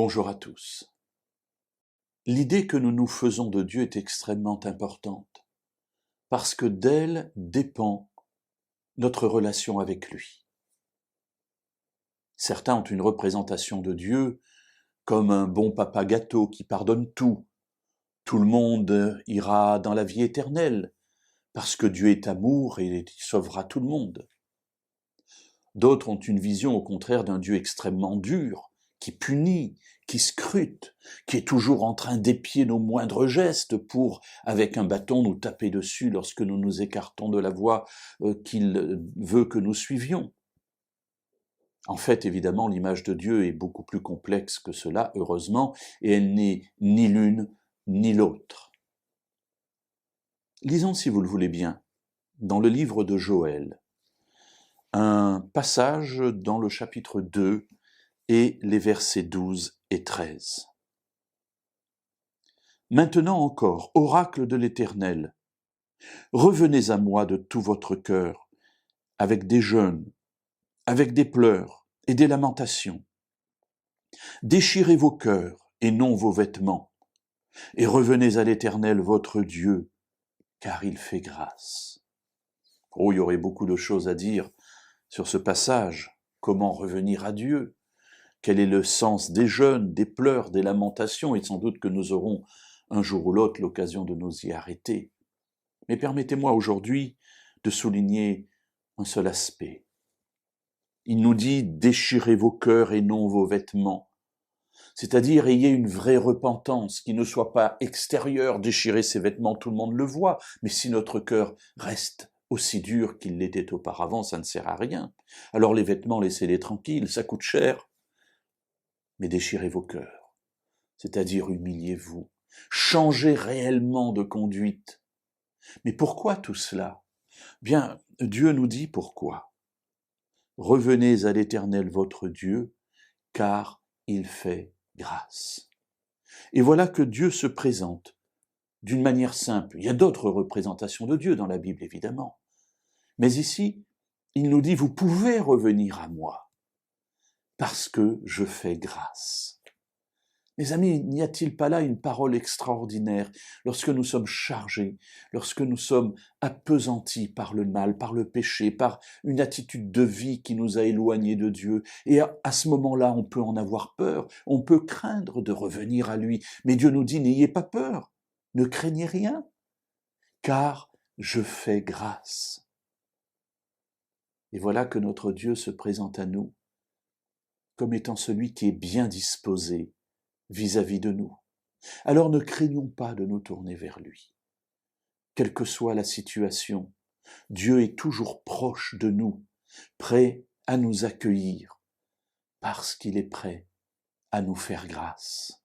Bonjour à tous. L'idée que nous nous faisons de Dieu est extrêmement importante, parce que d'elle dépend notre relation avec lui. Certains ont une représentation de Dieu comme un bon papa gâteau qui pardonne tout. Tout le monde ira dans la vie éternelle, parce que Dieu est amour et il sauvera tout le monde. D'autres ont une vision au contraire d'un Dieu extrêmement dur, qui punit, qui scrute, qui est toujours en train d'épier nos moindres gestes pour, avec un bâton, nous taper dessus lorsque nous nous écartons de la voie qu'il veut que nous suivions. En fait, évidemment, l'image de Dieu est beaucoup plus complexe que cela, heureusement, et elle n'est ni l'une ni l'autre. Lisons, si vous le voulez bien, dans le livre de Joël, un passage dans le chapitre 2 et les versets 12 et 13. Maintenant encore, oracle de l'Éternel, revenez à moi de tout votre cœur, avec des jeûnes, avec des pleurs et des lamentations. Déchirez vos cœurs et non vos vêtements, et revenez à l'Éternel votre Dieu, car il fait grâce. Oh, il y aurait beaucoup de choses à dire sur ce passage. Comment revenir à Dieu? Quel est le sens des jeûnes, des pleurs, des lamentations? Et sans doute que nous aurons un jour ou l'autre l'occasion de nous y arrêter. Mais permettez-moi aujourd'hui de souligner un seul aspect. Il nous dit « déchirez vos cœurs et non vos vêtements ». C'est-à-dire ayez une vraie repentance qui ne soit pas extérieure, déchirer ses vêtements, tout le monde le voit, mais si notre cœur reste aussi dur qu'il l'était auparavant, ça ne sert à rien. Alors les vêtements, laissez-les tranquilles, ça coûte cher. Mais déchirez vos cœurs, c'est-à-dire humiliez-vous, changez réellement de conduite. Mais pourquoi tout cela? Bien, Dieu nous dit pourquoi. Revenez à l'Éternel votre Dieu, car il fait grâce. Et voilà que Dieu se présente d'une manière simple. Il y a d'autres représentations de Dieu dans la Bible, évidemment. Mais ici, il nous dit, vous pouvez revenir à moi, parce que je fais grâce. Mes amis, n'y a-t-il pas là une parole extraordinaire lorsque nous sommes chargés, lorsque nous sommes appesantis par le mal, par le péché, par une attitude de vie qui nous a éloignés de Dieu? Et à ce moment-là, on peut en avoir peur, on peut craindre de revenir à lui. Mais Dieu nous dit, n'ayez pas peur, ne craignez rien, car je fais grâce. Et voilà que notre Dieu se présente à nous comme étant celui qui est bien disposé vis-à-vis de nous. Alors ne craignons pas de nous tourner vers lui. Quelle que soit la situation, Dieu est toujours proche de nous, prêt à nous accueillir, parce qu'il est prêt à nous faire grâce.